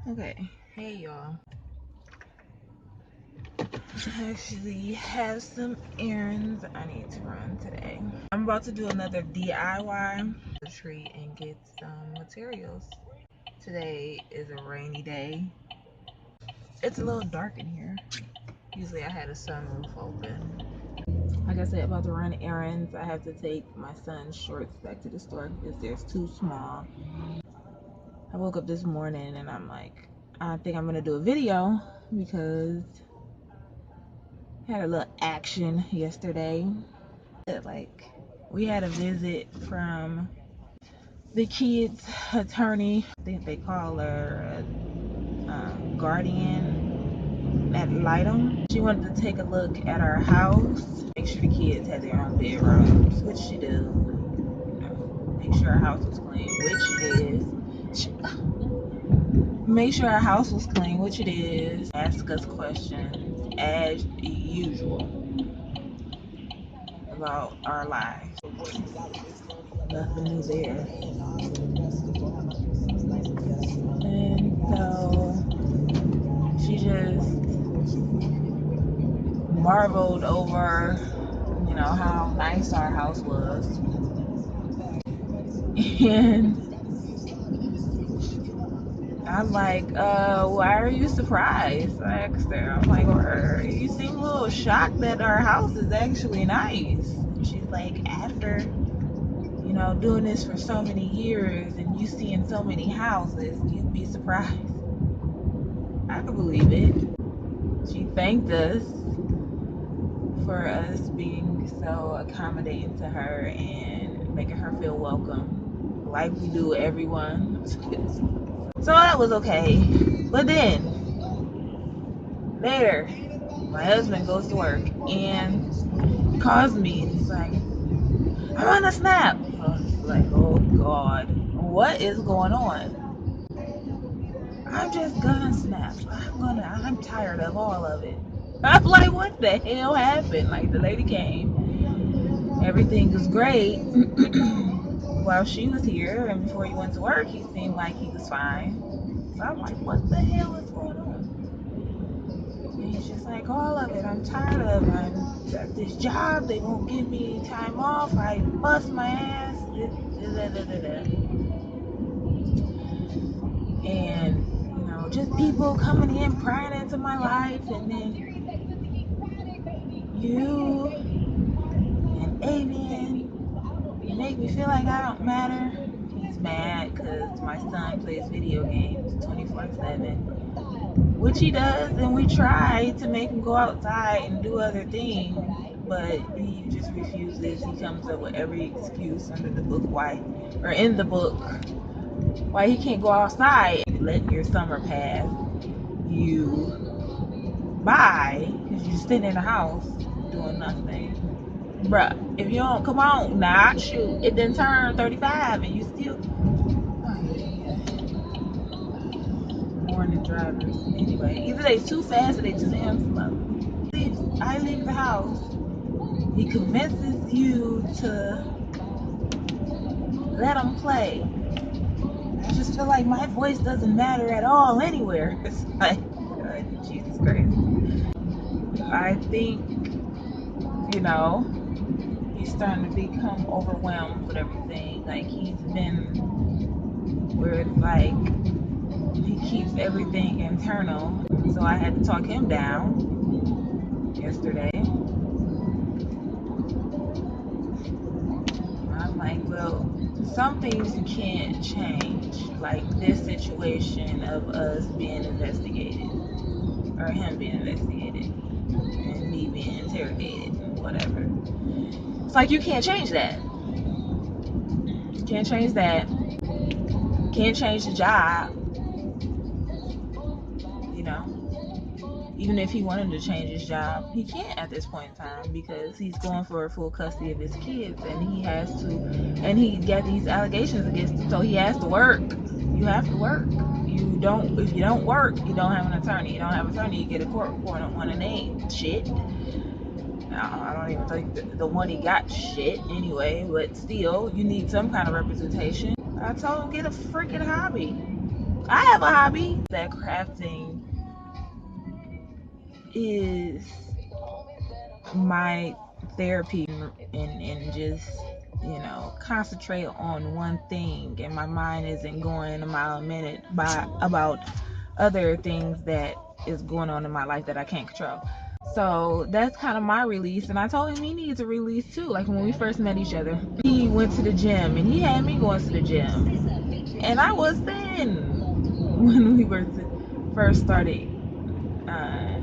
Okay, hey y'all. I actually have some errands I need to run today. I'm about to do another DIY tree and get some materials. Today is a rainy day. It's a little dark in here. Usually I had a sunroof open. Like I said, about to run errands. I have to take my son's shorts back to the store because they're too small. I woke up this morning and I'm like, I think I'm gonna do a video because had a little action yesterday. Like, we had a visit from the kid's attorney. I think they call her guardian at Lightem. She wanted to take a look at our house, make sure the kids had their own bedrooms, which she do. You know, make sure our house was clean, which it is. Make sure our house was clean, which it is. Ask us questions as usual about our lives. Nothing new there. And so she just marveled over, how nice our house was. And I'm like, why are you surprised? I asked her. I'm like, you seem a little shocked that our house is actually nice. And she's like, after, doing this for so many years and you seeing so many houses, you'd be surprised. I could believe it. She thanked us for us being so accommodating to her and making her feel welcome, like we do everyone. So that was okay. But then, later, my husband goes to work and calls me and he's like, I'm on a snap. I was like, oh God, what is going on? I'm just gonna snap. I'm tired of all of it. I'm like, what the hell happened? Like, the lady came, everything was great while she was here, and before he went to work, he seemed like he was fine. So I'm like, what the hell is going on? And he's just like, all of it. I'm tired of. I'm at this job. They won't give me time off. I bust my ass. And just people coming in, prying into my life, and then you and Avian, you make me feel like I don't matter. He's mad because my son plays video games 24/7, which he does, and we try to make him go outside and do other things, but he just refuses. He comes up with every excuse under the book in the book, why he can't go outside. Let your summer pass you by because you're sitting in the house doing nothing. Bruh, if you don't come on, shoot, it didn't turn 35 and you still. Oh, yeah. Morning drivers. Anyway, either they too fast or they too damn slow. I leave the house. He convinces you to let him play. I just feel like my voice doesn't matter at all anywhere. It's like, Jesus Christ. I think, he's starting to become overwhelmed with everything. Like, he's been where it's like he keeps everything internal. So I had to talk him down yesterday. I'm like, well, some things you can't change, like this situation of us being investigated, or him being investigated, and me being interrogated, and whatever. It's like you can't change that. Can't change that. Can't change the job. Even if he wanted to change his job, he can't at this point in time because he's going for full custody of his kids, and he got these allegations against him, so he has to work. You have to work. If you don't work, you don't have an attorney. You don't have an attorney, you get a court report on one, and they ain't shit. I don't even think the one he got shit anyway, but still, you need some kind of representation. I told him, get a freaking hobby. I have a hobby. That crafting is my therapy, and just, you know, concentrate on one thing, and my mind isn't going a mile a minute by about other things that is going on in my life that I can't control. So that's kind of my release, and I told him he needs a release too. Like when we first met each other, he went to the gym and he had me going to the gym, and I was thin when we were first started uh,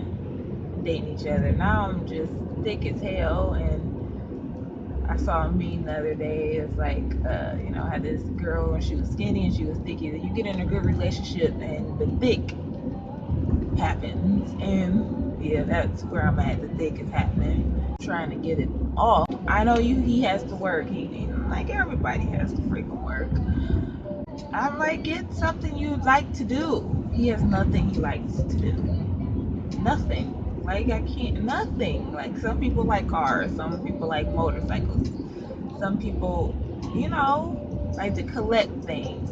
dating each other. Now I'm just thick as hell, and I saw a meme the other day. It's like, you know, I had this girl and she was skinny and she was thick. You get in a good relationship and the thick happens, and yeah, that's where I'm at. The thick is happening. Trying to get it off. I know he has to work. He like everybody has to freaking work. I'm like, get something you like to do. He has nothing he likes to do. Nothing. Like I can't. Nothing. Like some people like cars. Some people like motorcycles. Some people, you know, like to collect things.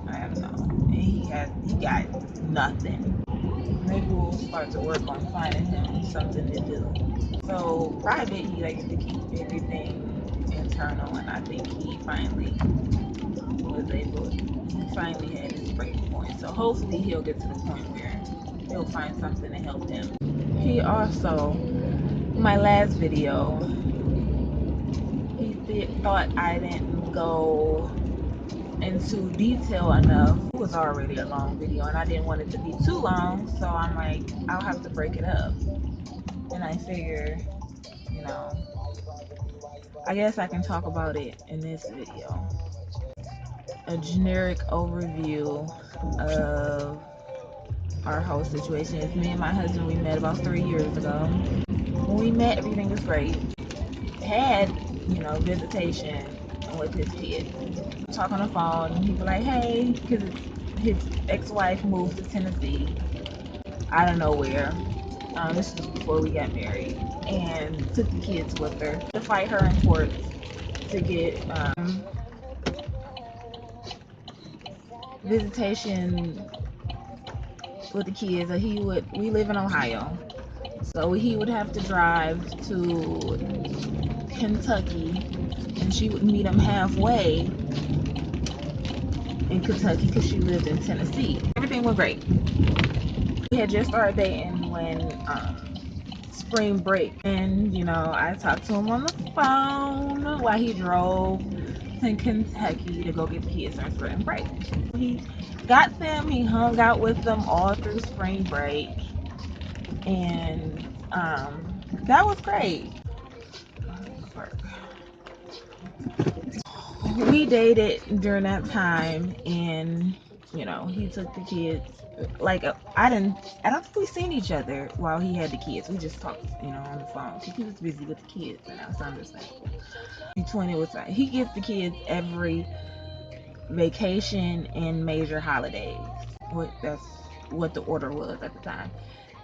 I don't know. And he got nothing. Maybe we'll start to work on finding him something to do. So private, he likes to keep everything internal, and I think he finally had his breaking point. So hopefully he'll get to the point where he'll find something to help him. He also, my last video, he thought I didn't go into detail enough. It was already a long video and I didn't want it to be too long, so I'm like, I'll have to break it up. And I figure, you know, I guess I can talk about it in this video. A generic overview of our whole situation is me and my husband, we met about 3 years ago. When we met, everything was great. Had, you know, visitation with his kid. Talk on the phone, and he'd be like, hey, because his ex-wife moved to Tennessee out of nowhere. This was before we got married, and took the kids with her to fight her in court to get visitation with the kids. We live in Ohio, so he would have to drive to Kentucky, and she would meet him halfway in Kentucky because she lived in Tennessee. Everything went great. We had just started dating when spring break, and you know, I talked to him on the phone while he drove to Kentucky to go get the kids on spring break. He got them, he hung out with them all through spring break, and that was great. We dated during that time, and you know, he took the kids. Like I don't think we seen each other while he had the kids. We just talked, you know, on the phone because he was busy with the kids, and that's understandable. Between it was like he gets the kids every vacation and major holidays. That's what the order was at the time.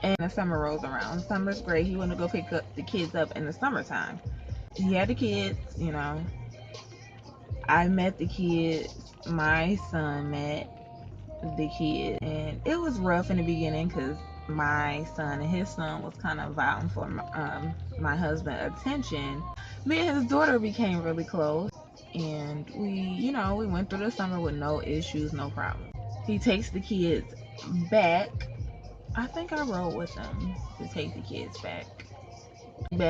And the summer rolls around. Summer's great. He wanted to go pick up the kids up in the summertime. He had the kids, you know. I met the kids. My son met the kids, and it was rough in the beginning because my son and his son was kind of vying for my husband's attention. Me and his daughter became really close, and we went through the summer with no issues, no problem. He takes the kids back. I think I rode with them to take the kids back.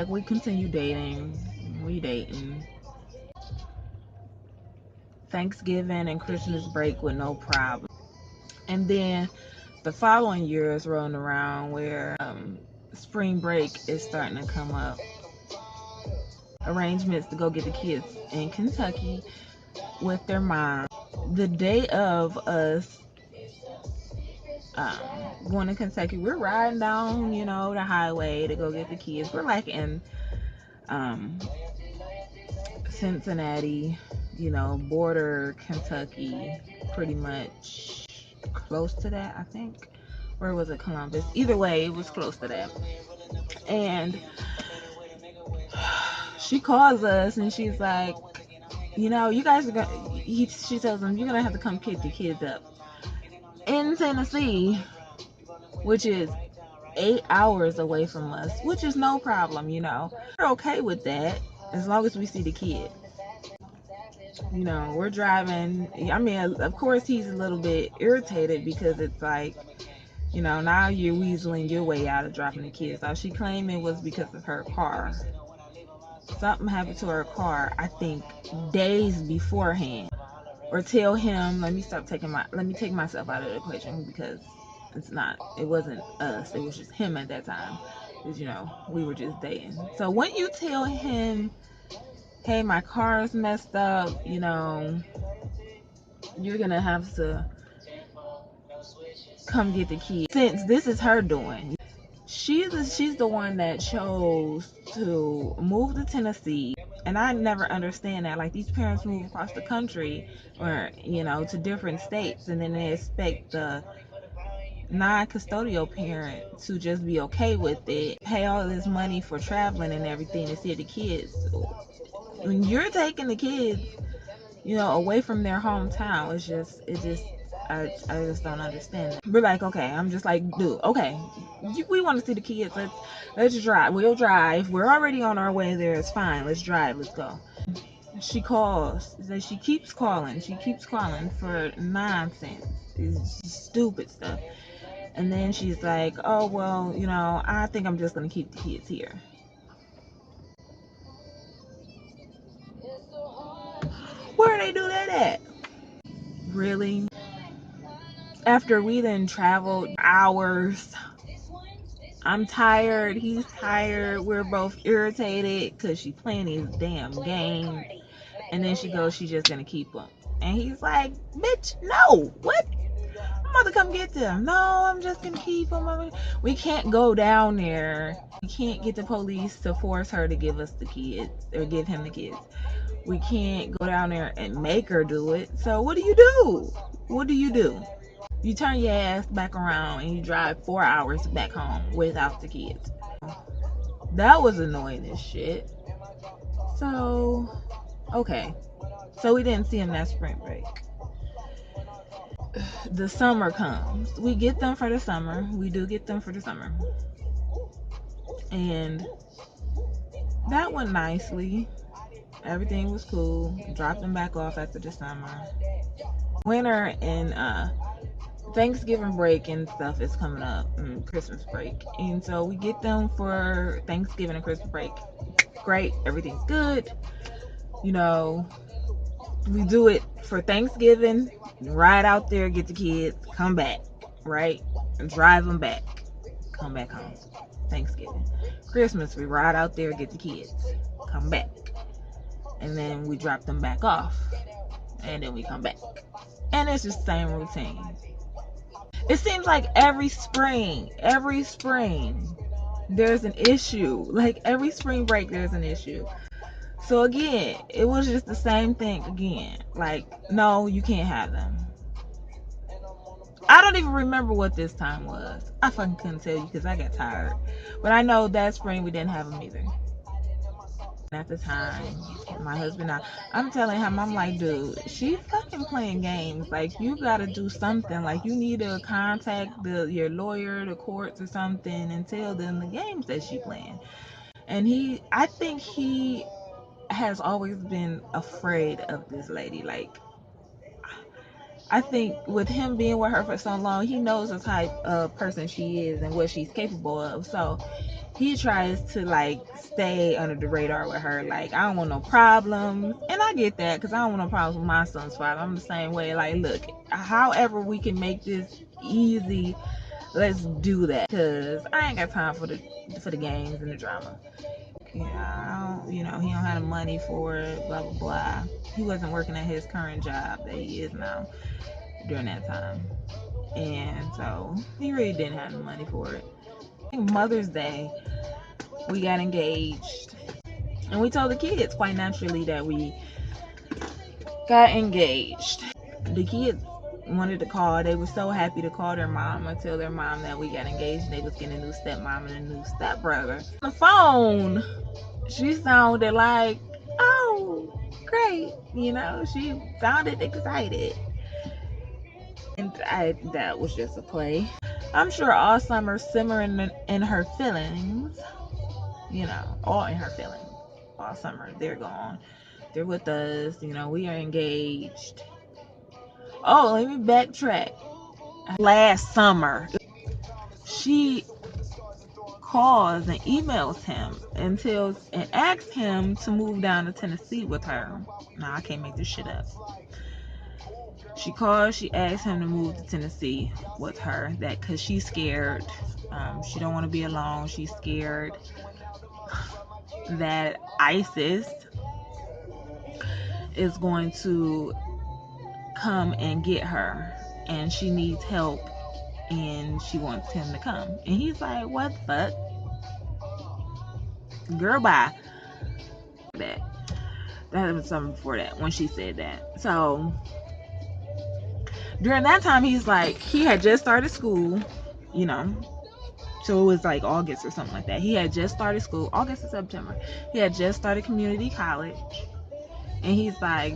We continue dating. We dating. Thanksgiving and Christmas break with no problem. And then the following year is rolling around where spring break is starting to come up. Arrangements to go get the kids in Kentucky with their mom. The day of us going to Kentucky, we're riding down, you know, the highway to go get the kids. We're like in Cincinnati, you know, border Kentucky, pretty much close to that, I think. Or was it Columbus? Either way, it was close to that. And she calls us and she's like, you know, you guys are gonna, she tells them, you're gonna have to come pick the kids up. in Tennessee, which is 8 hours away from us, which is no problem, you know. We're okay with that as long as we see the kid. You know, we're driving. I mean, of course, he's a little bit irritated because it's like, you know, now you're weaseling your way out of dropping the kids off. She claimed it was because of her car. Something happened to her car, I think, days beforehand. Or tell him, let me take myself out of the equation because it wasn't us. It was just him at that time. Because, you know, we were just dating. So when you tell him, hey, my car's messed up, you know, you're gonna have to come get the kid. Since this is her doing, she's the one that chose to move to Tennessee. And I never understand that. Like, these parents move across the country or, you know, to different states, and then they expect the non-custodial parent to just be okay with it, pay all this money for traveling and everything to see the kids. When you're taking the kids, you know, away from their hometown, I just don't understand it. We're like, okay, I'm just like, dude, okay, we want to see the kids. Let's drive. We'll drive. We're already on our way there. It's fine. Let's drive. Let's go. She calls. She keeps calling. She keeps calling for nonsense. It's stupid stuff. And then she's like, oh, well, you know, I think I'm just going to keep the kids here. Where they do that at? Really? After we then traveled hours, I'm tired, he's tired, we're both irritated because she's playing these damn games. And then she goes, she's just gonna keep them. And he's like, bitch, no, what? I'm about to come get them. No, I'm just gonna keep them. We can't go down there. We can't get the police to force her to give us the kids or give him the kids. We can't go down there and make her do it. So what do you do? What do you do? You turn your ass back around and you drive 4 hours back home without the kids. That was annoying as shit. So, okay. So we didn't see him that spring break. The summer comes. We get them for the summer. We do get them for the summer. And that went nicely. Everything was cool. Dropped them back off after the summer. Winter and Thanksgiving break and stuff is coming up, and Christmas break, and so we get them for Thanksgiving and Christmas break. Great, everything's good. You know, we do it for Thanksgiving, ride out there, get the kids, come back, right, and drive them back, come back home. Thanksgiving, Christmas, we ride out there, get the kids, come back, and then we drop them back off, and then we come back, and it's just the same routine. It seems like every spring, there's an issue. Like every spring break, there's an issue. So again, it was just the same thing again. Like, no, you can't have them. I don't even remember what this time was. I fucking couldn't tell you because I got tired. But I know that spring we didn't have them either. At the time, my husband and I'm telling him, I'm like, dude, she fucking playing games. Like, you gotta do something. Like, you need to contact your lawyer, the courts or something, and tell them the games that she playing. And I think he has always been afraid of this lady. Like, I think with him being with her for so long, he knows the type of person she is and what she's capable of. So he tries to like stay under the radar with her. Like, I don't want no problems. And I get that because I don't want no problems with my son's father. I'm the same way. Like, look, however we can make this easy, let's do that. Because I ain't got time for the games and the drama. Yeah, he don't have the money for it, blah, blah, blah. He wasn't working at his current job that he is now during that time. And so he really didn't have the money for it. I think Mother's Day, we got engaged. And we told the kids quite naturally that we got engaged. The kids wanted to call. They were so happy to call their mom and tell their mom that we got engaged. They was getting a new stepmom and a new stepbrother. On the phone, she sounded like, oh, great. She sounded excited. And that was just a play. I'm sure all summer simmering in her feelings, all in her feelings. All summer, they're gone. They're with us, we are engaged. Oh, let me backtrack. Last summer, she calls and emails him and asks him to move down to Tennessee with her. Now I can't make this shit up. She calls, she asks him to move to Tennessee with her, that because she's scared. She don't want to be alone. She's scared that ISIS is going to come and get her, and she needs help, and she wants him to come. And he's like, what the fuck? Girl, bye. That was something before that, when she said that. So during that time, he's like, he had just started school, so it was like August or something like that. He had just started school, August or September. He had just started community college. And he's like,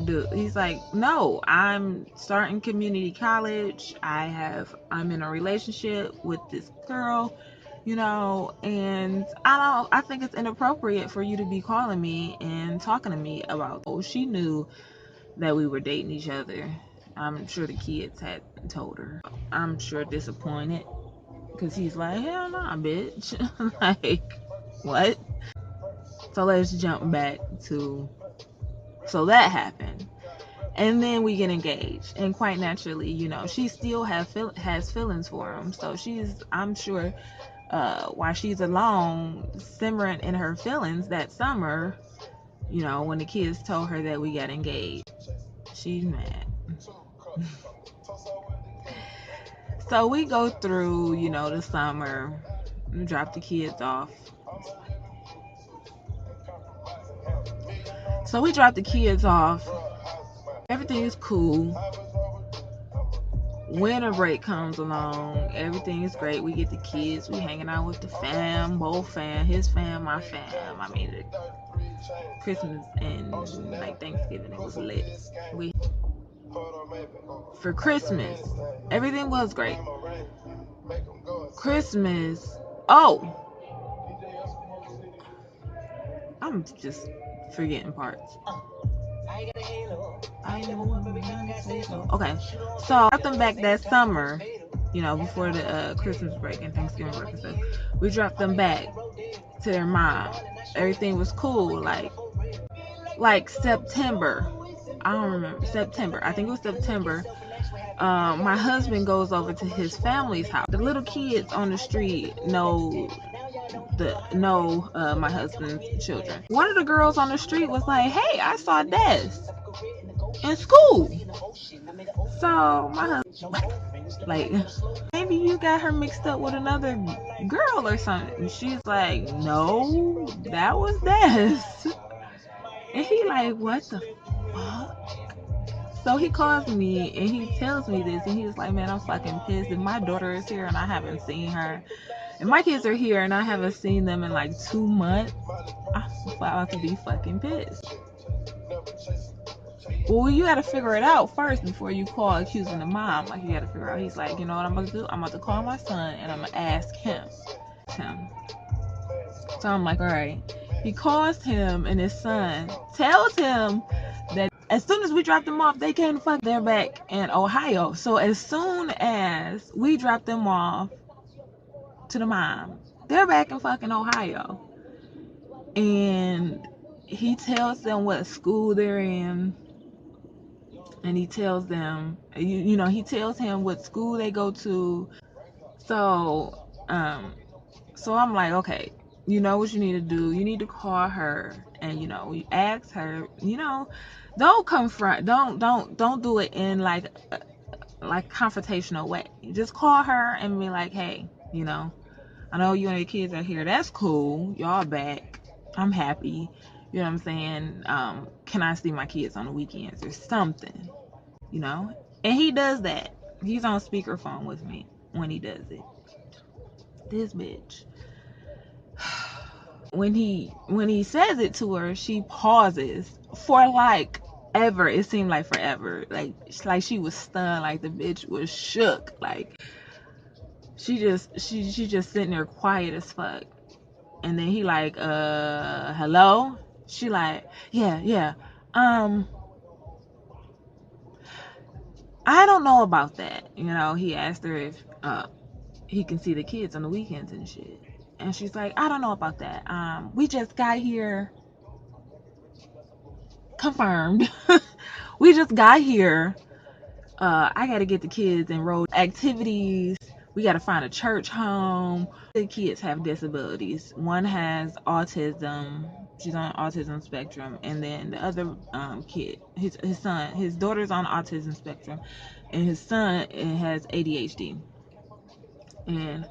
no, I'm starting community college. I'm in a relationship with this girl, and I think it's inappropriate for you to be calling me and talking to me about, she knew that we were dating each other. I'm sure the kids had told her. I'm sure disappointed, because he's like, hell nah, bitch. Like, what? So let's jump back to, so that happened. And then we get engaged. And quite naturally, she still has feelings for him. So I'm sure, while she's alone, simmering in her feelings that summer, when the kids told her that we got engaged, she's mad. So we go through, the summer, we drop the kids off. So we drop the kids off. Everything is cool. Winter break comes along. Everything is great. We get the kids. We hanging out with the fam, both fam, his fam, my fam. I mean, Christmas and like Thanksgiving, it was lit. For Christmas, everything was great. Christmas, I'm just forgetting parts. Okay, so I brought them back that summer, before the Christmas break and Thanksgiving break and stuff. We dropped them back to their mom. Everything was cool, like September. I don't remember. September. I think it was September. My husband goes over to his family's house. The little kids on the street know my husband's children. One of the girls on the street was like, hey, I saw Des in school. So my husband, like, maybe you got her mixed up with another girl or something. And she's like, no, that was Des. And he like, what the fuck? So he calls me and he tells me this, and he's like, man, I'm fucking pissed. And my daughter is here and I haven't seen her. And my kids are here and I haven't seen them in like 2 months. I'm about to be fucking pissed. Well, you gotta figure it out first before you call accusing the mom. Like, you gotta figure out. He's like, you know what I'm about to do? I'm about to call my son and I'm gonna ask him. So I'm like, all right. He calls him and his son tells him that as soon as we dropped them off, they came to fuck. They're back in Ohio. So as soon as we dropped them off to the mom, they're back in fucking Ohio. And he tells them what school they're in. And he tells them, he tells him what school they go to. So I'm like, okay, you know what you need to do? You need to call her and, you ask her, don't confront, don't do it in like confrontational way. Just call her and be like, hey, I know you and your kids are here. That's cool. Y'all back. I'm happy. You know what I'm saying? Can I see my kids on the weekends or something? And he does that. He's on speakerphone with me when he does it. This bitch. When he says it to her, she pauses for like forever. It seemed like forever. Like she was stunned. Like the bitch was shook. Like she just sitting there quiet as fuck. And then he like, hello? She like, yeah. I don't know about that. You know, he asked her if he can see the kids on the weekends and shit. And she's like, I don't know about that. We just got here. Confirmed. We just got here. I gotta get the kids enrolled in activities. We gotta find a church home. The kids have disabilities. One has autism. She's on autism spectrum, and then the other kid, his son, his daughter's on autism spectrum, and his son has ADHD. And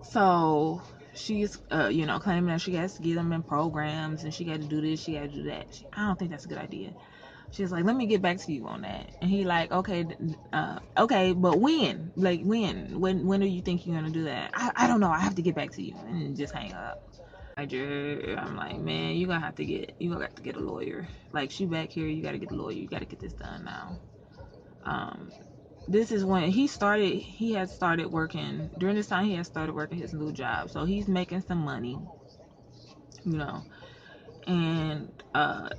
so she's claiming that she has to get them in programs and she got to do this, she got to do that. I don't think that's a good idea. She's like, let me get back to you on that. And he like, okay, but when? Like when do you think you're gonna do that? I don't know. I have to get back to you. And just hang up. I'm like, man, you gonna have to get a lawyer. Like, she back here, you gotta get a lawyer. You gotta get this done now. This is when he had started working. During this time, he had started working his new job. So he's making some money, and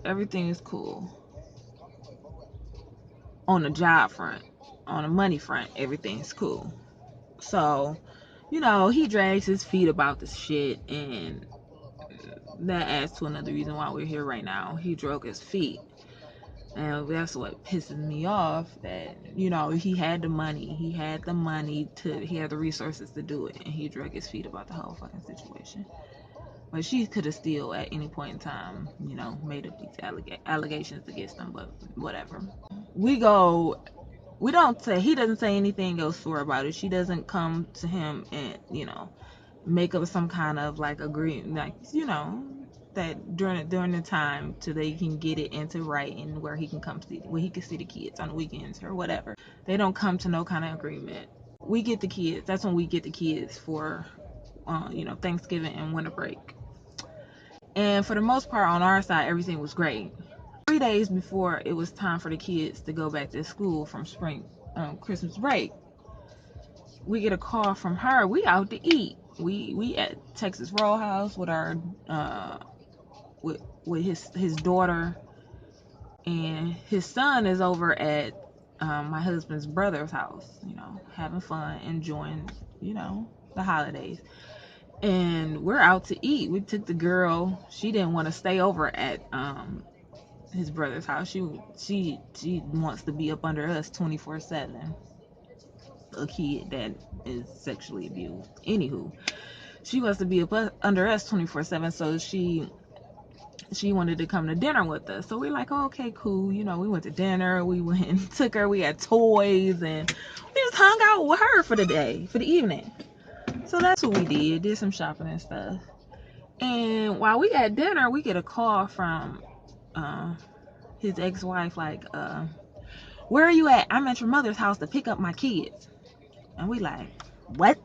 everything is cool. On the job front, on the money front, everything's cool. So, he drags his feet about this shit, and that adds to another reason why we're here right now. He drug his feet. And that's what pisses me off, that, he had the money. He had the resources to do it. And he dragged his feet about the whole fucking situation. But she could have still, at any point in time, made up these allegations against him. But whatever. He doesn't say anything else to her about it. She doesn't come to him and, make up some kind of like agreement, like, that during the time till they can get it into writing where he can see the kids on the weekends or whatever. They don't come to no kind of agreement. We get the kids. That's when we get the kids for Thanksgiving and winter break. And for the most part, on our side, everything was great. 3 days before it was time for the kids to go back to school from spring Christmas break, we get a call from her. We out to eat. We at Texas Roadhouse with our with his daughter, and his son is over at my husband's brother's house, having fun, enjoying, the holidays. And we're out to eat. We took the girl. She didn't want to stay over at his brother's house. She wants to be up under us 24/7. A kid that is sexually abused. Anywho, she wants to be up under us 24/7. So she wanted to come to dinner with us. So we're like, oh, okay, cool. We went to dinner. We went and took her. We had toys, and we just hung out with her for the evening. So that's what we did some shopping and stuff. And while we at dinner, we get a call from his ex-wife, like, where are you at? I'm at your mother's house to pick up my kids. And we like, what?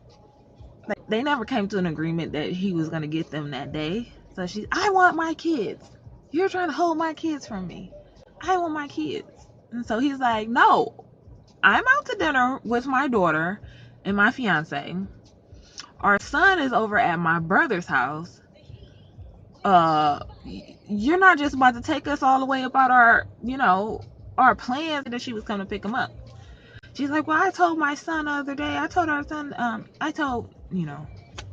Like, they never came to an agreement that he was going to get them that day. So I want my kids. You're trying to hold my kids from me. I want my kids. And so he's like, no, I'm out to dinner with my daughter and my fiance. Our son is over at my brother's house. You're not just about to take us all the way about our plans that she was coming to pick him up. She's like, well, I told my son the other day. I told our son,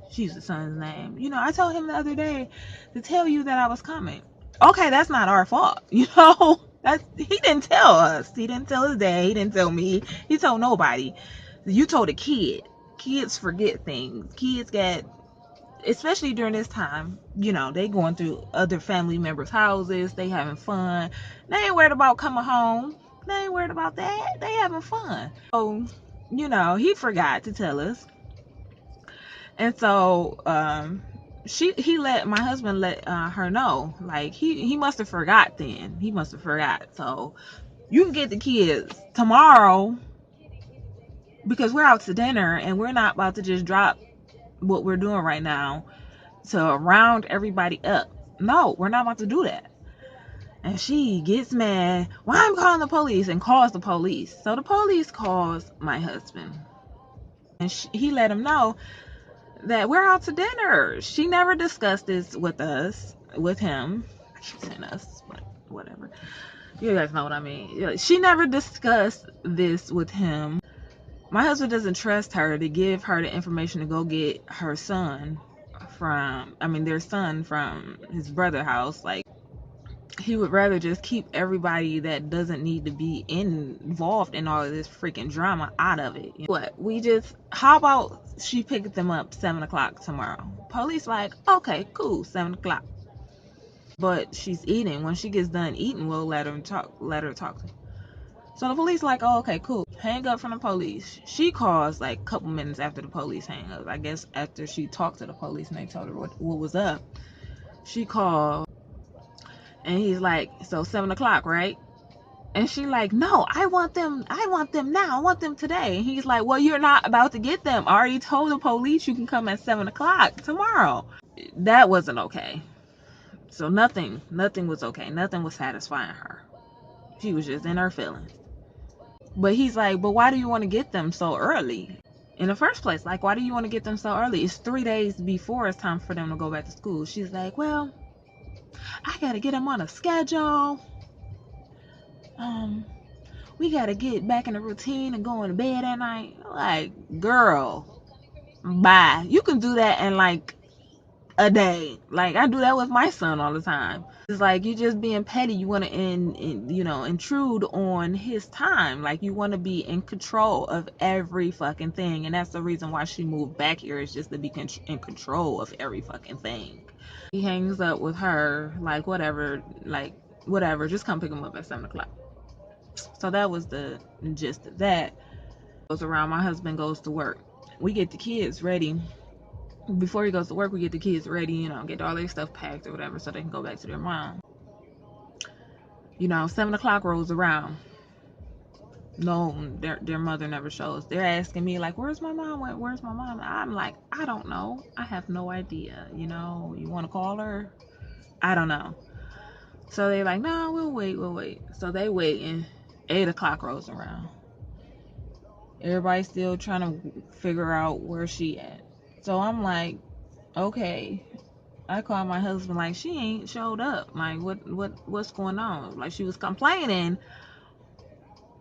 she's the son's name. I told him the other day to tell you that I was coming. Okay, that's not our fault. He didn't tell us. He didn't tell his dad. He didn't tell me. He told nobody. You told a kid. Kids forget things. Kids get, especially during this time, they going through other family members' houses. They having fun. They ain't worried about coming home. They ain't worried about that. They having fun. So, he forgot to tell us. And so, my husband let her know. Like, he must have forgot then. He must have forgot. So, you can get the kids tomorrow, because we're out to dinner and we're not about to just drop what we're doing right now to round everybody up. No, we're not about to do that. And she gets mad. Why I'm calling the police, and calls the police. So the police calls my husband. And he let him know that we're out to dinner. She never discussed this with him. I keep saying us, but whatever. You guys know what I mean. She never discussed this with him. My husband doesn't trust her to give her the information to go get her son their son from his brother's house. Like, he would rather just keep everybody that doesn't need to be involved in all of this freaking drama out of it. How about she picked them up 7 o'clock tomorrow? Police like, okay, cool, 7 o'clock. But she's eating. When she gets done eating, we'll let her talk to. So the police like, oh, okay, cool. Hang up from the police. She calls like a couple minutes after the police hang up. I guess after she talked to the police and they told her what was up. She called. And he's like, so 7 o'clock, right? And she like, no, I want them now. I want them today. And he's like, well, you're not about to get them. I already told the police you can come at 7 o'clock tomorrow. That wasn't okay. So nothing was okay. Nothing was satisfying her. She was just in her feelings. But he's like, but why do you want to get them so early? In the first place, like, why do you want to get them so early? It's 3 days before it's time for them to go back to school. She's like, well, I gotta get them on a schedule. We gotta get back in the routine and going to bed at night. Like, girl, bye. You can do that in like a day. Like, I do that with my son all the time. It's like, you just being petty. You want to intrude on his time. Like, you want to be in control of every fucking thing. And that's the reason why she moved back here, is just to be in control of every fucking thing. He hangs up with her, like, whatever, just come pick him up at 7 o'clock. So that was the gist of that. Goes around, my husband goes to work. We get the kids ready. Before he goes to work, we get the kids ready, get all their stuff packed or whatever so they can go back to their mom. 7 o'clock rolls around. No, their mother never shows. They're asking me, like, where's my mom? Where's my mom? I'm like, I don't know. I have no idea. You want to call her? I don't know. So they're like, no, we'll wait. So they wait, and 8 o'clock rolls around. Everybody's still trying to figure out where she at. So I'm like, okay. I called my husband, like, she ain't showed up. Like, what's going on? Like, she was complaining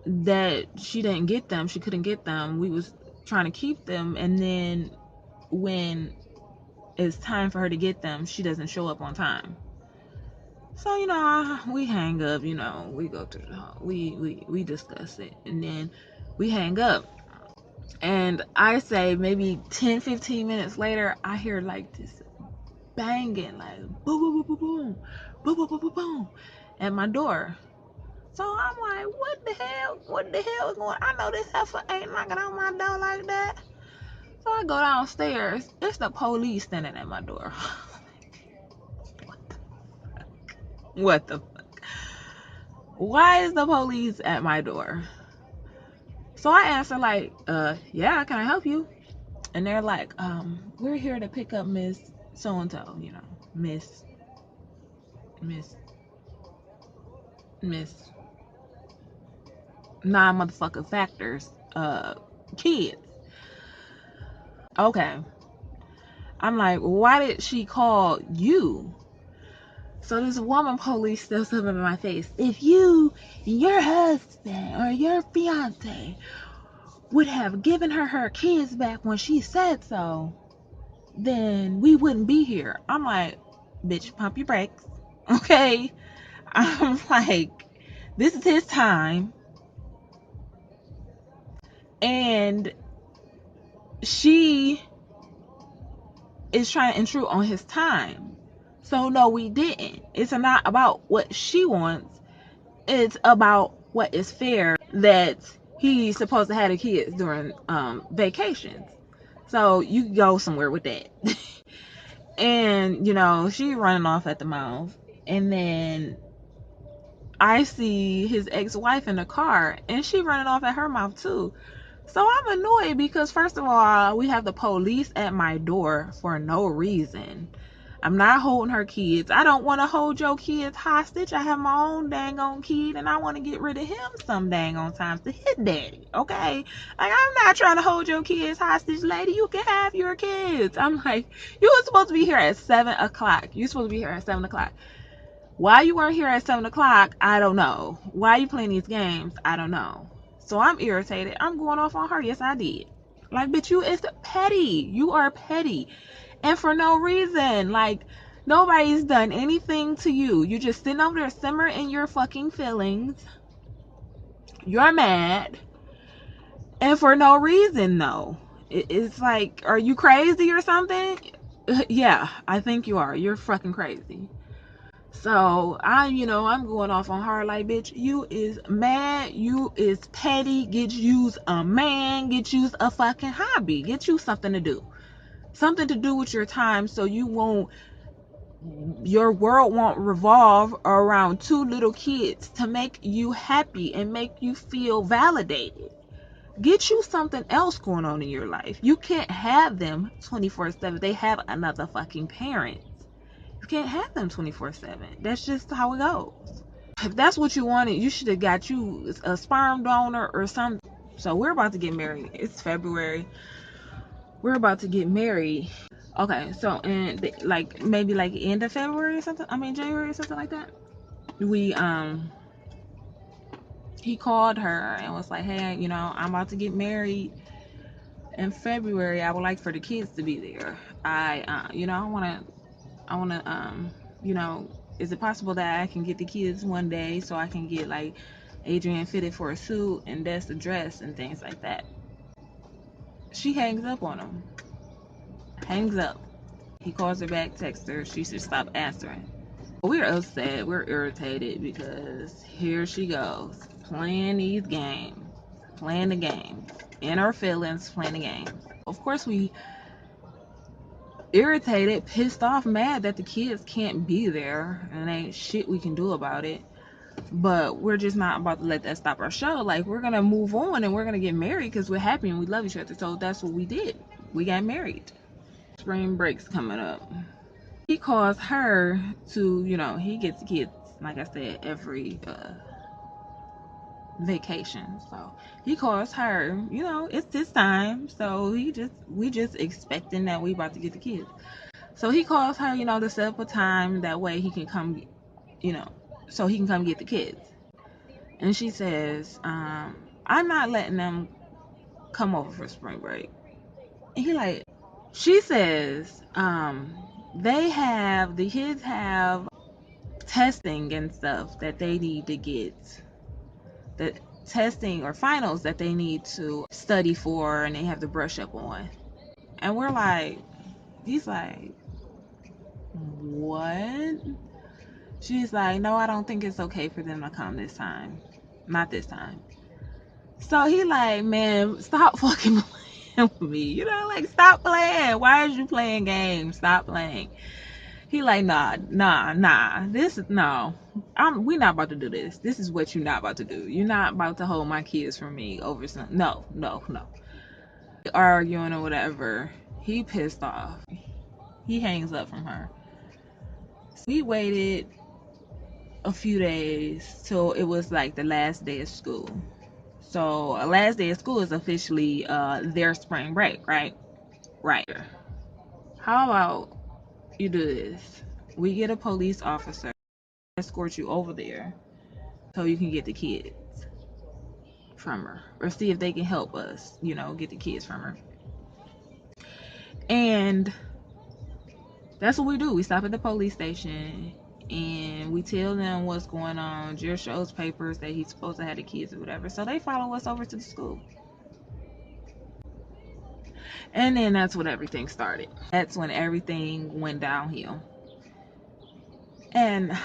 that she didn't get them. She couldn't get them. We was trying to keep them, and then when it's time for her to get them, she doesn't show up on time. So, we hang up, we go through we discuss it, and then we hang up. And I say maybe 10-15 minutes later, I hear like this banging, like boom, boom, boom, boom, boom, boom, boom, boom, boom, at my door. So I'm like, what the hell is going on? I know this heifer ain't knocking on my door like that. So I go downstairs. It's the police standing at my door. What the fuck? Why is the police at my door? So I answer like, yeah, can I help you? And they're like, we're here to pick up Miss so-and-so, Miss non-motherfucking factors, kids. Okay. I'm like, why did she call you? So this woman police steps up in my face. If you, your husband, or your fiance would have given her kids back when she said so, then we wouldn't be here. I'm like, bitch, pump your brakes. Okay? I'm like, this is his time. And she is trying to intrude on his time. So no, we didn't. It's not about what she wants. It's about what is fair, that he's supposed to have the kids during vacations. So you go somewhere with that. And she running off at the mouth. And then I see his ex-wife in the car, and she running off at her mouth too. So I'm annoyed because, first of all, we have the police at my door for no reason. I'm not holding her kids. I don't want to hold your kids hostage. I have my own dang on kid, and I want to get rid of him some dang on times to his daddy, okay? Like, I'm not trying to hold your kids hostage, lady. You can have your kids. I'm like, you were supposed to be here at 7 o'clock. You're supposed to be here at 7 o'clock. Why you weren't here at 7 o'clock, I don't know. Why you playing these games, I don't know. So I'm irritated. I'm going off on her. Yes, I did. Like, bitch, you is petty. You are petty. And for no reason. Like, nobody's done anything to you. You just sitting over there simmering in your fucking feelings. You're mad. And for no reason, though. It's like, are you crazy or something? Yeah, I think you are. You're fucking crazy. So I'm going off on her like, bitch, you is mad, you is petty, get you's a man, get you's a fucking hobby, get you something to do with your time, so your world won't revolve around two little kids to make you happy and make you feel validated. Get you something else going on in your life. You can't have them 24/7. They have another fucking parent. You can't have them 24/7. That's just how it goes. If that's what you wanted, you should have got you a sperm donor or something. So we're about to get married. It's February. We're about to get married. Okay, so maybe end of February or something. I mean January or something like that. He called her and was like, hey, I'm about to get married in February. I would like for the kids to be there. I want to is it possible that I can get the kids one day so I can get like Adrian fitted for a suit and that's the dress and things like that? She hangs up on him. Hangs up. He calls her back, texts her. She should stop answering. We're upset. We're irritated because here she goes playing these games, playing the game, in our feelings, playing the game. Of course, we irritated, pissed off, mad that the kids can't be there and ain't shit we can do about it. But we're just not about to let that stop our show. Like, we're gonna move on and we're gonna get married because we're happy and we love each other. So that's what we did. We got married. Spring break's coming up. He calls her to, he gets the kids, like I said, every vacation. So he calls her, it's this time. So we just expecting that we about to get the kids. So he calls her, to set up a time that way he can come, so he can come get the kids. And she says, I'm not letting them come over for spring break. And she says, the kids have testing and stuff that they need to get, the testing or finals that they need to study for and they have to brush up on. And we're like, he's like, what? She's like, no, I don't think it's okay for them to come this time. Not this time. So he like, man, stop fucking playing with me. Stop playing. Why is you playing games? Stop playing. He like, nah. We not about to do this. This is what you're not about to do. You're not about to hold my kids from me over some. No. Arguing or whatever. He pissed off. He hangs up from her. We waited a few days till it was like the last day of school. So last day of school is officially their spring break, right? Right. How about you do this? We get a police officer, escort you over there so you can get the kids from her, or see if they can help us, get the kids from her. And that's what we do. We stop at the police station and we tell them what's going on. Jer shows papers that he's supposed to have the kids or whatever. So they follow us over to the school. And then that's when everything started. That's when everything went downhill. And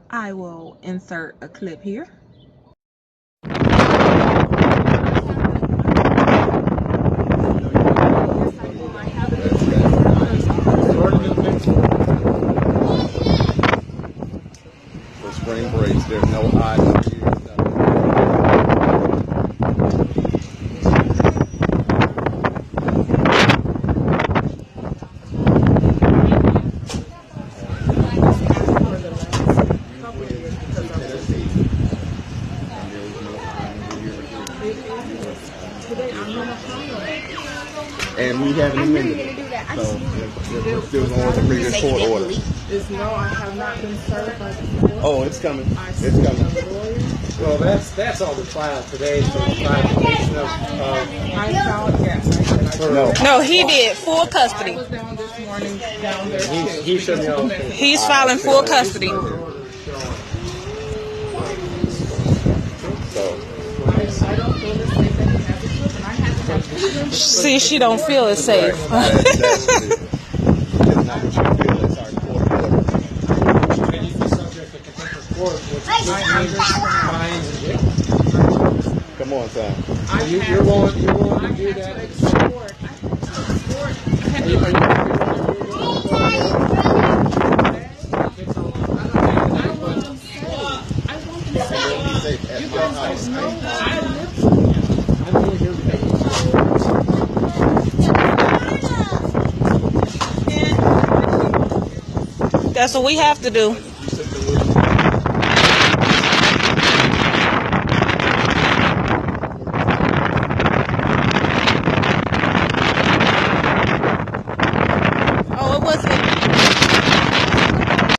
I will insert a clip here. For spring breaks, there's no odds. And we haven't amended it. So we're still going with the previous court order. No, I have not been served by the court. Oh, it's coming. It's coming. Well, that's all the trial today. So the clarification of I found, yes. No, he did full custody. I was down this morning down there. he should know. He's filing full custody. So I don't feel the safe that he has the children. I haven't had children. See, she don't feel as safe. that's what it is. It's not what you feel. It's our court order. And you be subject to contempt of court, which fines and jail. Come on, Sam. You're willing to do that? That's what we have to do.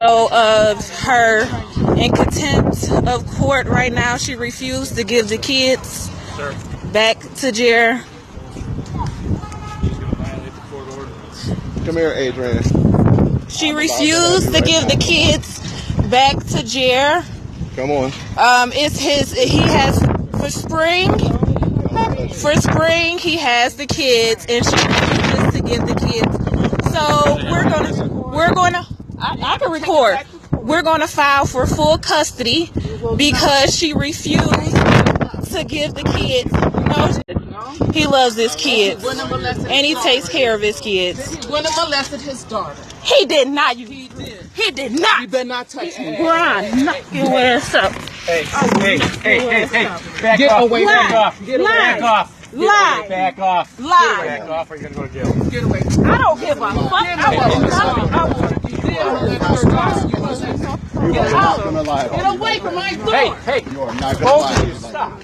Of her in contempt of court right now. She refused to give the kids back to Jer. Come here, Adrian. She refused to give the kids back to Jer. Come on. It's his. He has for spring. For spring, he has the kids, and she refuses to give the kids. So we're gonna. I can record. We're going to file for full custody because she refused to give the kids. No, he loves his kids, and he takes care of his kids. He went and molested his daughter. He did not. He did. He did not. You better not touch me. Brian, knock your ass up. Hey, back Get off. away. Back off. Get away. Back off. Lie. Back off. Lie. Back off, or you're going to go to jail. Get away. I don't give a fuck. You are not going to lie. Get away from my door. Hey. You are not going to lie. Stop.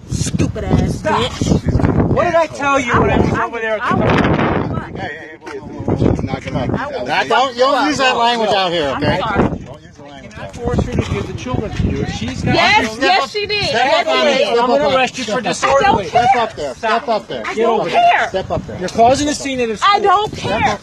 Stupid ass bitch. What did I tell you when I was over there? Hey, not going to lie. Don't use that language out here, okay? I forced her to give the children to you. She's got Yes, she did. Yes, she did. I'm going to arrest you for disorderly. Step up there. Step up there. I don't care. Step up there. You're causing a scene at a school. I don't care.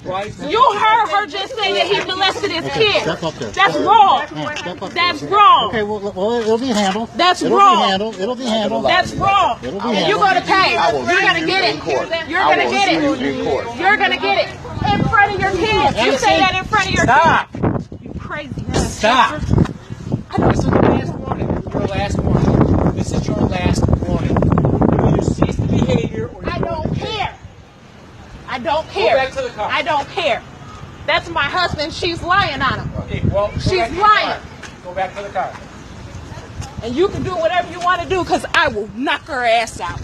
You heard her just say that he molested his kid. Step up there. That's wrong. Step up That's there. wrong. Okay, well, it'll be handled. That's It'll wrong. be handled. It'll be handled. That's wrong. It'll be And handled. you're going to pay. I will You're going to sue get you it. in court. You're I going to will get sue it. you in court. You're going to get it. In front of your kids. You say that in front of your Stop. kids. You crazy ass. Stop. This is the last warning. Your last warning. This is your last warning. You either cease the behavior or I don't care. I don't Go care. back to the car. I don't care. That's my husband. She's lying on him. Okay, well, go She's back to the lying. car. Go back to the car. And you can do whatever you want to do because I will knock her ass out.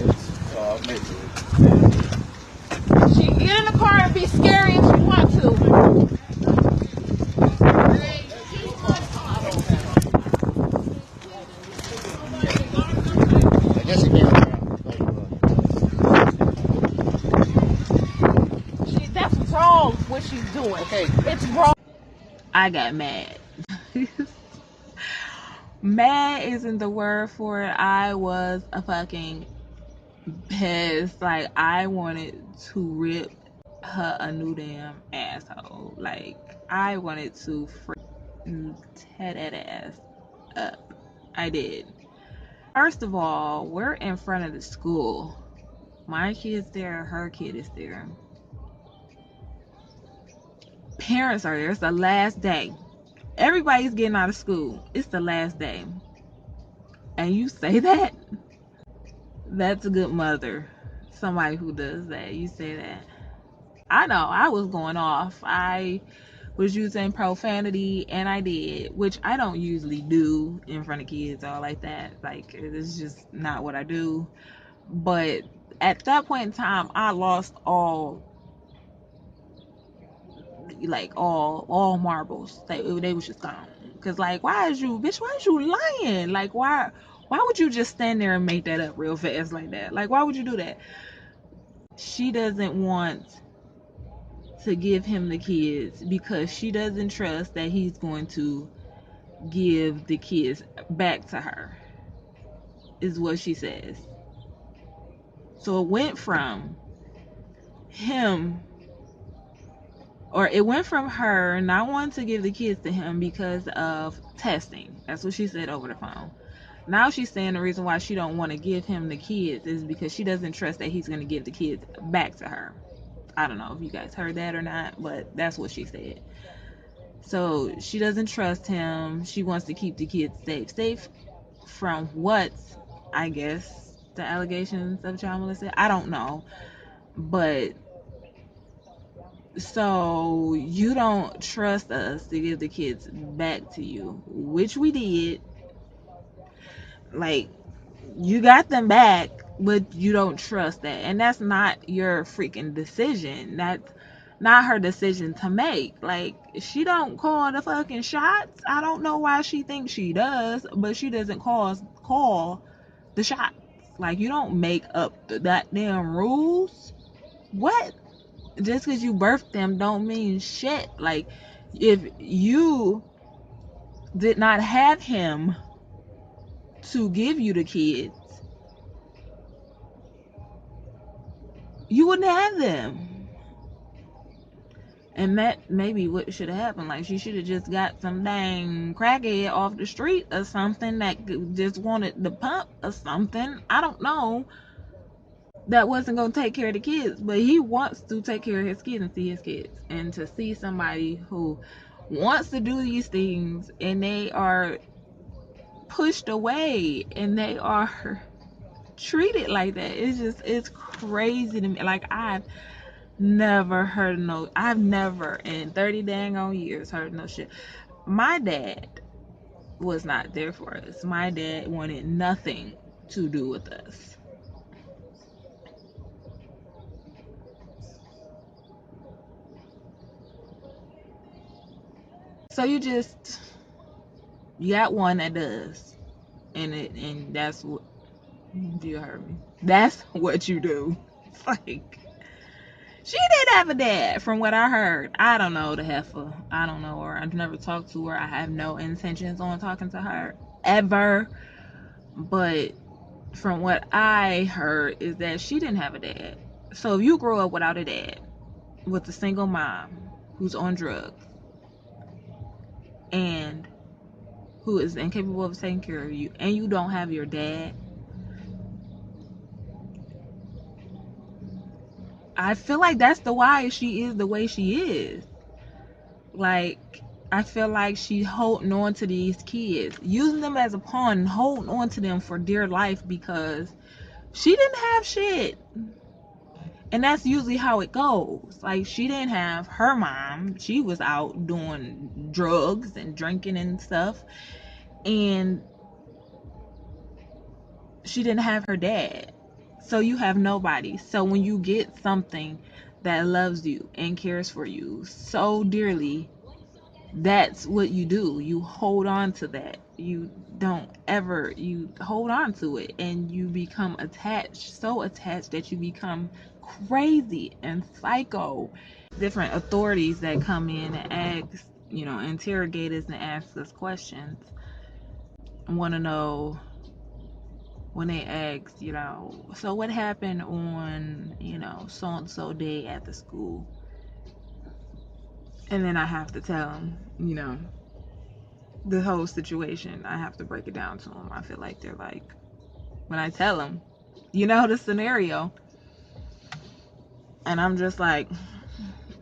She can get in the car and be scary if she wants to. I guess you can't. That's wrong what she's doing. Okay. It's wrong. I got mad. Mad isn't the word for it. I was a fucking pissed. Like, I wanted to rip her a new damn asshole. Like, I wanted to freaking tear that ass up. I did. First of all, we're in front of the school. My kid's there, her kid is there. Parents are there. It's the last day. Everybody's getting out of school. It's the last day. And you say that? That's a good mother. Somebody who does that. You say that. I know. I was going off. I was using profanity, and I did, which I don't usually do in front of kids or like that. Like, it's just not what I do. But at that point in time, I lost all marbles. They was just gone. Cause like, why is you lying? Like, why would you just stand there and make that up real fast like that? Like, why would you do that? she doesn't want to give him the kids because she doesn't trust that he's going to give the kids back to her, is what she says. So it went from him, or it went from her not wanting to give the kids to him because of testing. That's what she said over the phone. Now she's saying the reason why she don't want to give him the kids is because she doesn't trust that he's going to give the kids back to her. I don't know if you guys heard that or not, but that's what she said. So she doesn't trust him. She wants to keep the kids safe. Safe from what? I guess the allegations of child molestation. I don't know. But so you don't trust us to give the kids back to you, which we did. Like, you got them back, but you don't trust that. And that's not your freaking decision. That's not her decision to make. Like, she don't call the fucking shots. I don't know why she thinks she does, but she doesn't call the shots. Like, you don't make up that damn rules. What? Just because you birthed them don't mean shit. Like, if you did not have him to give you the kids, you wouldn't have them. And that maybe what should have happened. Like, she should have just got some dang crackhead off the street or something that just wanted the pump or something. I don't know. That wasn't going to take care of the kids. But he wants to take care of his kids and see his kids. And to see somebody who wants to do these things and they are pushed away and they are treated like that, it's crazy to me. Like, I've never in 30 dang on years heard no shit. My dad was not there for us. My dad wanted nothing to do with us. So you got one that does, and that's what you heard me. That's what you do. Like, she did have a dad, from what I heard. I don't know the heifer. I don't know her. I've never talked to her. I have no intentions on talking to her ever. But from what I heard is that she didn't have a dad. So if you grow up without a dad, with a single mom who's on drugs and who is incapable of taking care of you, and you don't have your dad, I feel like that's the why she is the way she is. Like, I feel like she's holding on to these kids, using them as a pawn, and holding on to them for dear life because she didn't have shit. And that's usually how it goes. Like, she didn't have her mom. She was out doing drugs and drinking and stuff. And she didn't have her dad. So you have nobody. So when you get something that loves you and cares for you so dearly, that's what you do. You hold on to that. You hold on to it, and you become attached, so attached that you become crazy and psycho. Different authorities that come in and ask, interrogate us and ask us questions, want to know, when they ask, so what happened on, so and so day at the school. And then I have to tell them, the whole situation. I have to break it down to them. I feel like they're like, when I tell them, the scenario, and I'm just like,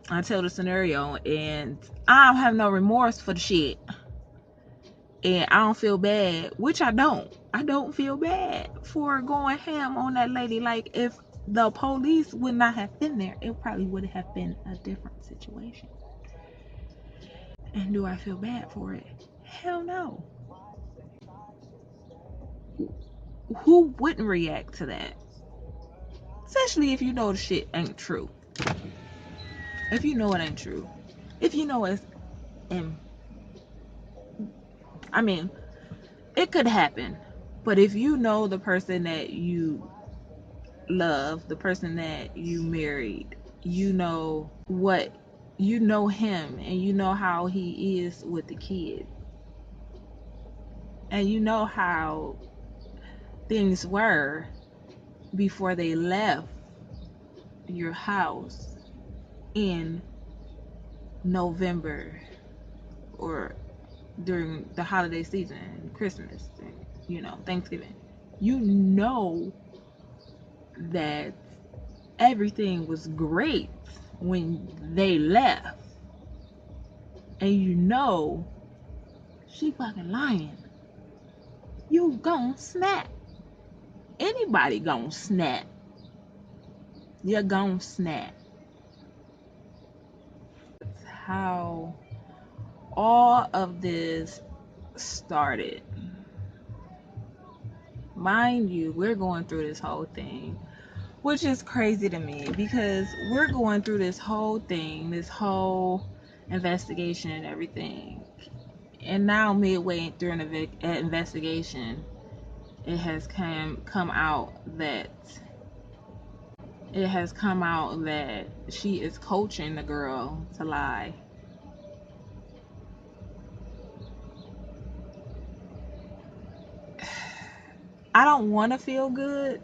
I tell the scenario, and I don't have no remorse for the shit, and I don't feel bad, which I don't feel bad for going ham on that lady. Like, if the police would not have been there, it probably would have been a different situation. And do I feel bad for it? Hell no. Who wouldn't react to that? Especially if you know the shit ain't true. If you know it ain't true. If you know it's it could happen. But if you know the person that you love, the person that you married, you know him, and you know how he is with the kid, and you know how things were before they left your house in November or during the holiday season, Christmas, and Thanksgiving. You know that everything was great when they left, and you know she fucking lying. You gon' snap. Anybody gon' snap. You're gon' snap. That's how all of this started. Mind you, we're going through this whole thing, which is crazy to me, because we're going through this whole thing, this whole investigation and everything, and now midway through an investigation, it has come out that she is coaching the girl to lie. I don't want to feel good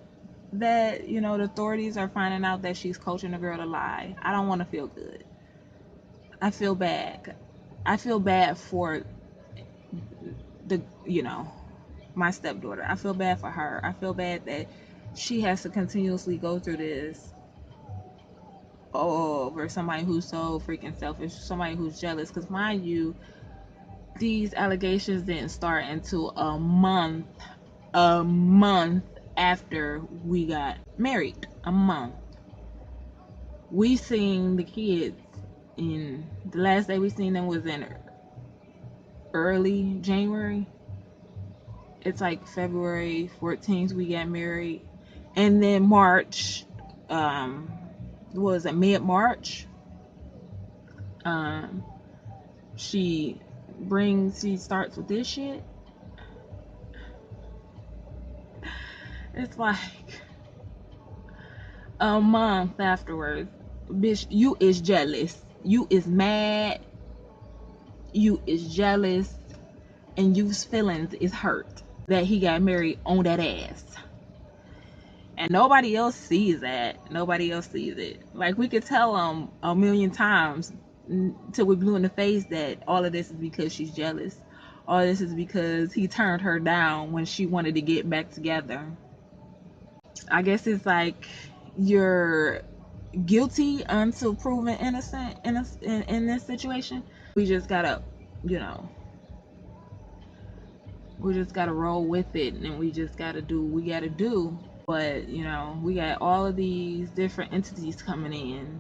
that, the authorities are finding out that she's coaching the girl to lie. I don't want to feel good. I feel bad. I feel bad for the, my stepdaughter. I feel bad for her. I feel bad that she has to continuously go through this over somebody who's so freaking selfish, somebody who's jealous. Because mind you, these allegations didn't start until a month after we got married. A month. We seen the kids in the last day we seen them was in early January. It's like February 14th we got married, and then March, was it mid-March, she starts with this shit. It's like a month afterwards, bitch, you is jealous, you is mad, you is jealous, and you's feelings is hurt that he got married on that ass. And nobody else sees that. Nobody else sees it. Like, we could tell them a million times till we're blue in the face that all of this is because she's jealous. All this is because he turned her down when she wanted to get back together. I guess it's like you're guilty until proven innocent in this situation. We just gotta, we just gotta roll with it, and we just gotta do what we gotta do. But we got all of these different entities coming in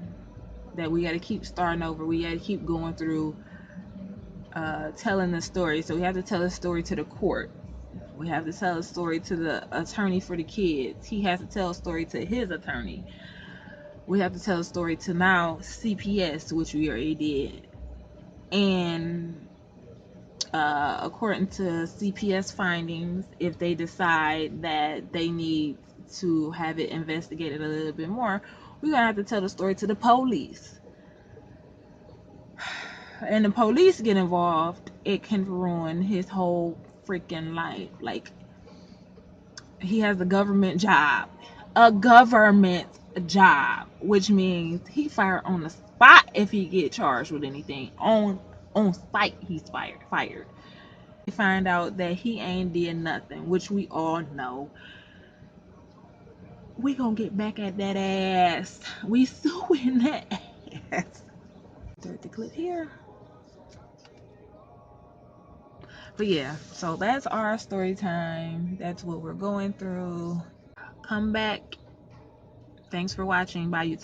that we got to keep starting over. We got to keep going through telling the story. So we have to tell the story to the court. We have to tell a story to the attorney for the kids. He has to tell a story to his attorney. We have to tell a story to now CPS, which we already did. And according to CPS findings, if they decide that they need to have it investigated a little bit more, we're gonna have to tell the story to the police. And the police get involved, it can ruin his whole freaking life. Like, he has a government job, which means he fired on the spot if he get charged with anything. On site, he's fired. They find out that he ain't did nothing, which we all know. We gonna get back at that ass. We suing that ass. Insert the clip here. But yeah, so that's our story time. That's what we're going through. Come back. Thanks for watching. Bye, YouTube.